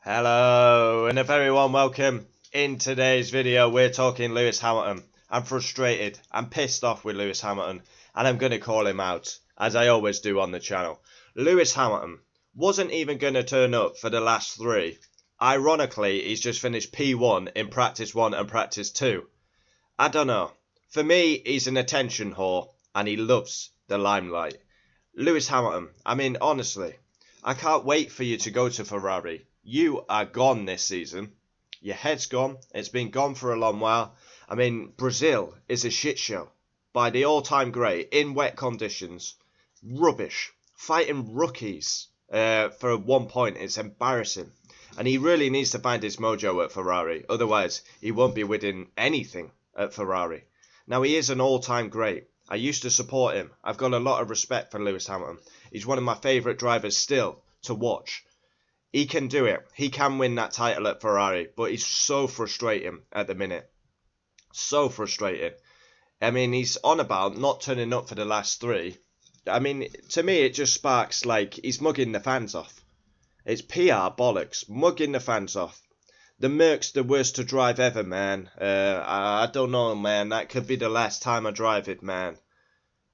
Hello and a very warm welcome. In today's video we're talking Lewis Hamilton. I'm frustrated, I'm pissed off with Lewis Hamilton and I'm going to call him out, as I always do on the channel. Lewis Hamilton wasn't even going to turn up for the last three. Ironically, he's just finished P1 in practice 1 and practice 2. I don't know. For me, he's an attention whore and he loves the limelight. Lewis Hamilton, I mean honestly, I can't wait for you to go to Ferrari. You are gone this season. Your head's gone. It's been gone for a long while. I mean, Brazil is a shit show. By the all-time great, in wet conditions. Rubbish. Fighting rookies for 1 point. It's embarrassing. And he really needs to find his mojo at Ferrari. Otherwise, he won't be winning anything at Ferrari. Now, he is an all-time great. I used to support him. I've got a lot of respect for Lewis Hamilton. He's one of my favourite drivers still to watch. He can do it. He can win that title at Ferrari, but he's so frustrating at the minute. So frustrating. I mean, he's on about not turning up for the last three. I mean, to me, it just sparks like he's mugging the fans off. It's PR bollocks, mugging the fans off. The Merc's the worst to drive ever, man. I don't know, man. That could be the last time I drive it, man.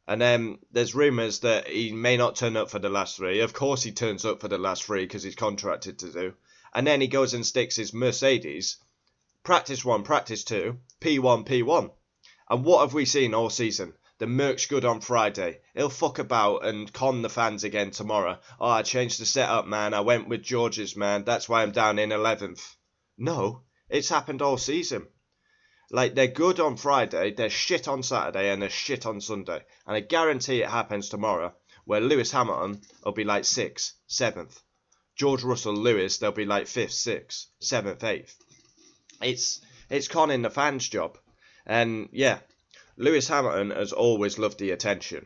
And then there's rumours that he may not turn up for the last three. Of course he turns up for the last three because he's contracted to do. And then he goes and sticks his Mercedes. Practice 1, practice 2, P1, P1. And what have we seen all season? The Merc's good on Friday. He'll fuck about and con the fans again tomorrow. Oh, I changed the setup, man. I went with George's, man. That's why I'm down in 11th. No, it's happened all season. Like, they're good on Friday, they're shit on Saturday, and they're shit on Sunday. And I guarantee it happens tomorrow, where Lewis Hamilton will be like 6th, 7th. George Russell Lewis, they'll be like 5th, 6th, 7th, 8th. It's conning the fans' job. And, yeah, Lewis Hamilton has always loved the attention.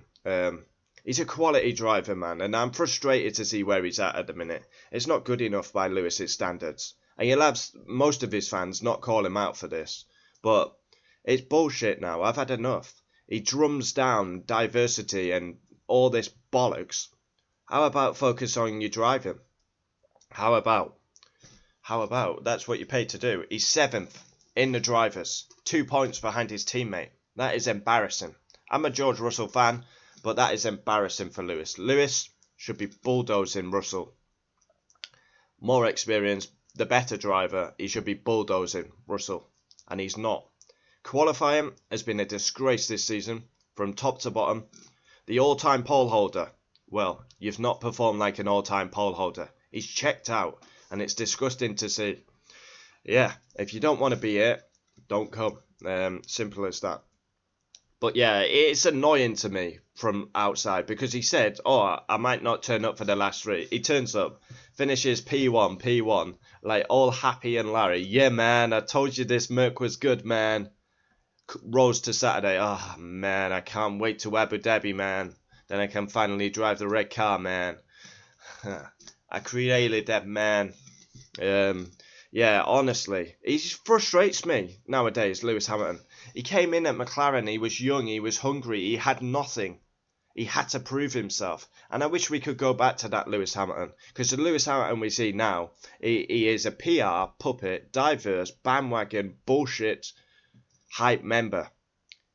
He's a quality driver, man, and I'm frustrated to see where he's at the minute. It's not good enough by Lewis's standards. And you'll have most of his fans not call him out for this. But it's bullshit now. I've had enough. He drums down diversity and all this bollocks. How about focus on your driving? How about? That's what you're paid to do. He's 7th in the drivers. 2 points behind his teammate. That is embarrassing. I'm a George Russell fan, but that is embarrassing for Lewis. Lewis should be bulldozing Russell. More experience, the better driver. He should be bulldozing Russell. And he's not. Qualifying has been a disgrace this season, from top to bottom. The all-time pole holder, well, you've not performed like an all-time pole holder. He's checked out, and it's disgusting to see. Yeah, if you don't want to be here, don't come. Simple as that. But yeah, it's annoying to me from outside, because he said, oh, I might not turn up for the last three. He turns up, finishes P1, like all happy and Larry. Yeah, man, I told you this Merc was good, man. Rose to Saturday. Oh, man, I can't wait to Abu Dhabi, man. Then I can finally drive the red car, man. I created that, man. Yeah, honestly, he frustrates me nowadays, Lewis Hamilton. He came in at McLaren, he was young, he was hungry, he had nothing. He had to prove himself. And I wish we could go back to that Lewis Hamilton. Because the Lewis Hamilton we see now, he is a PR, puppet, diverse, bandwagon, bullshit, hype member.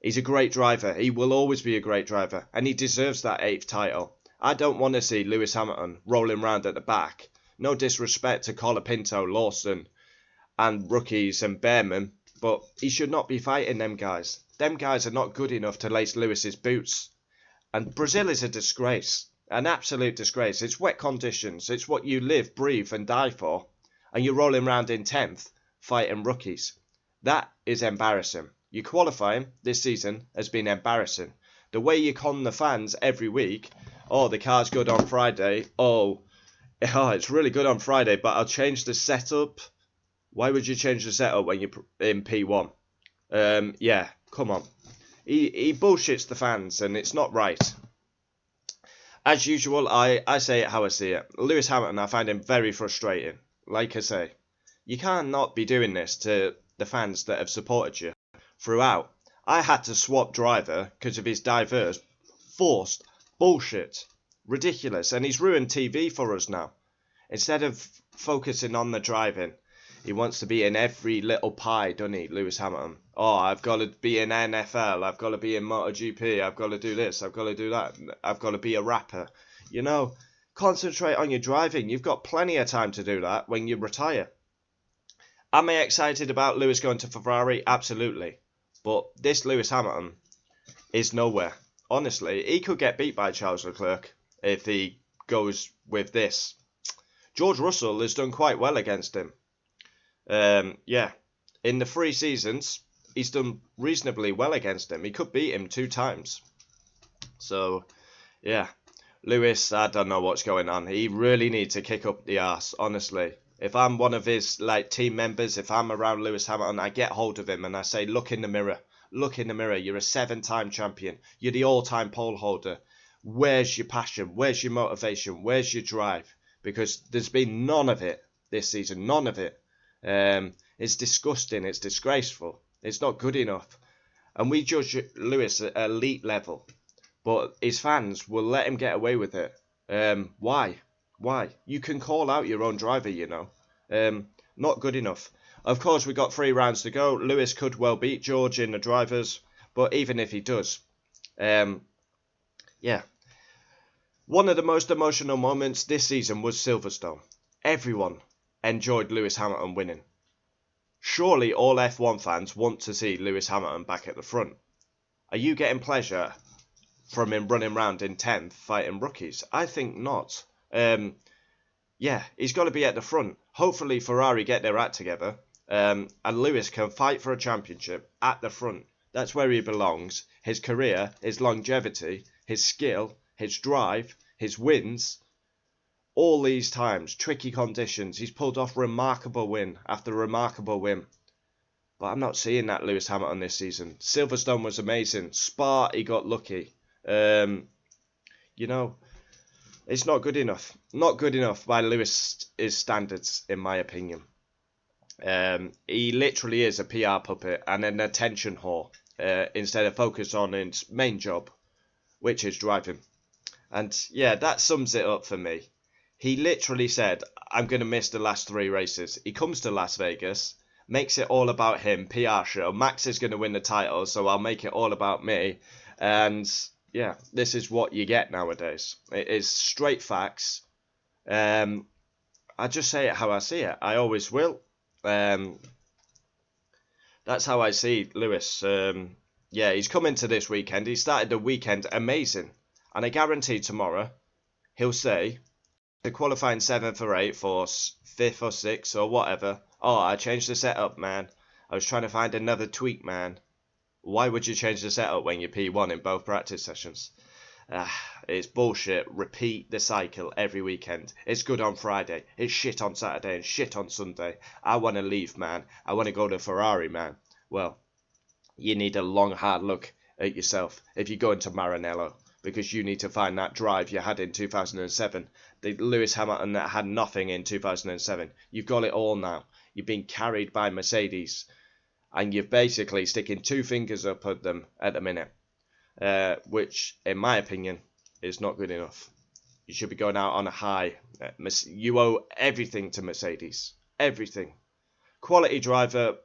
He's a great driver. He will always be a great driver. And he deserves that 8th title. I don't want to see Lewis Hamilton rolling around at the back. No disrespect to Colapinto, Lawson, and rookies and Behrman. But he should not be fighting them guys. Them guys are not good enough to lace Lewis's boots. And Brazil is a disgrace. An absolute disgrace. It's wet conditions. It's what you live, breathe and die for. And you're rolling around in 10th, fighting rookies. That is embarrassing. Your qualifying this season has been embarrassing. The way you con the fans every week. Oh, the car's good on Friday. Oh, it's really good on Friday, but I'll change the setup. Why would you change the setup when you're in P1? Yeah, come on. He bullshits the fans, and it's not right. As usual, I say it how I see it. Lewis Hamilton, I find him very frustrating. Like I say, you can't not be doing this to the fans that have supported you throughout. I had to swap driver because of his diverse, forced bullshit. Ridiculous. And he's ruined TV for us now. Instead of focusing on the driving, he wants to be in every little pie, doesn't he, Lewis Hamilton? Oh, I've got to be in NFL, I've got to be in MotoGP, I've got to do this, I've got to do that, I've got to be a rapper. You know, concentrate on your driving. You've got plenty of time to do that when you retire. Am I excited about Lewis going to Ferrari? Absolutely. But this Lewis Hamilton is nowhere. Honestly, he could get beat by Charles Leclerc if he goes with this. George Russell has done quite well against him. Yeah, in the 3 seasons, he's done reasonably well against him. He could beat him 2 times. So, yeah, Lewis, I don't know what's going on. He really needs to kick up the arse, honestly. If I'm one of his team members, if I'm around Lewis Hamilton, I get hold of him and I say, look in the mirror. Look in the mirror. You're a 7-time champion. You're the all-time pole holder. Where's your passion? Where's your motivation? Where's your drive? Because there's been none of it this season. None of it. It's disgusting. It's disgraceful. It's not good enough. And we judge Lewis at elite level. But his fans will let him get away with it. Why? Why? You can call out your own driver, you know. Not good enough. Of course, we got 3 rounds to go. Lewis could well beat George in the drivers. But even if he does, yeah. One of the most emotional moments this season was Silverstone. Everyone enjoyed Lewis Hamilton winning. Surely all F1 fans want to see Lewis Hamilton back at the front. Are you getting pleasure from him running round in 10th fighting rookies? I think not. Yeah, he's got to be at the front. Hopefully Ferrari get their act together and Lewis can fight for a championship at the front. That's where he belongs. His career, his longevity, his skill, his drive, his wins. All these times, tricky conditions, he's pulled off remarkable win after remarkable win. But I'm not seeing that Lewis Hamilton this season. Silverstone was amazing. Spa, he got lucky. You know, it's not good enough. Not good enough by Lewis's standards, in my opinion. He literally is a PR puppet and an attention whore instead of focus on his main job, which is driving. And yeah, that sums it up for me. He literally said, I'm going to miss the last 3 races. He comes to Las Vegas, makes it all about him, PR show. Max is going to win the title, so I'll make it all about me. And yeah, this is what you get nowadays. It is straight facts. I just say it how I see it. I always will. That's how I see Lewis. Yeah, he's come into this weekend. He started the weekend amazing. And I guarantee tomorrow he'll say the qualifying 7th or 8th or 5th or 6th or whatever. Oh, I changed the setup, man. I was trying to find another tweak, man. Why would you change the setup when you're P1 in both practice sessions? It's bullshit. Repeat the cycle every weekend. It's good on Friday. It's shit on Saturday and shit on Sunday. I want to leave, man. I want to go to Ferrari, man. Well, you need a long, hard look at yourself if you go into Maranello, because you need to find that drive you had in 2007. The Lewis Hamilton that had nothing in 2007. You've got it all now. You've been carried by Mercedes. And you're basically sticking 2 fingers up at them at the minute. Which, in my opinion, is not good enough. You should be going out on a high. You owe everything to Mercedes. Everything. Quality driver,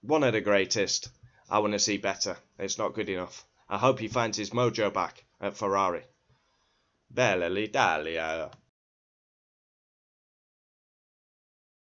one of the greatest. I want to see better. It's not good enough. I hope he finds his mojo back at Ferrari. Bella l'Italia.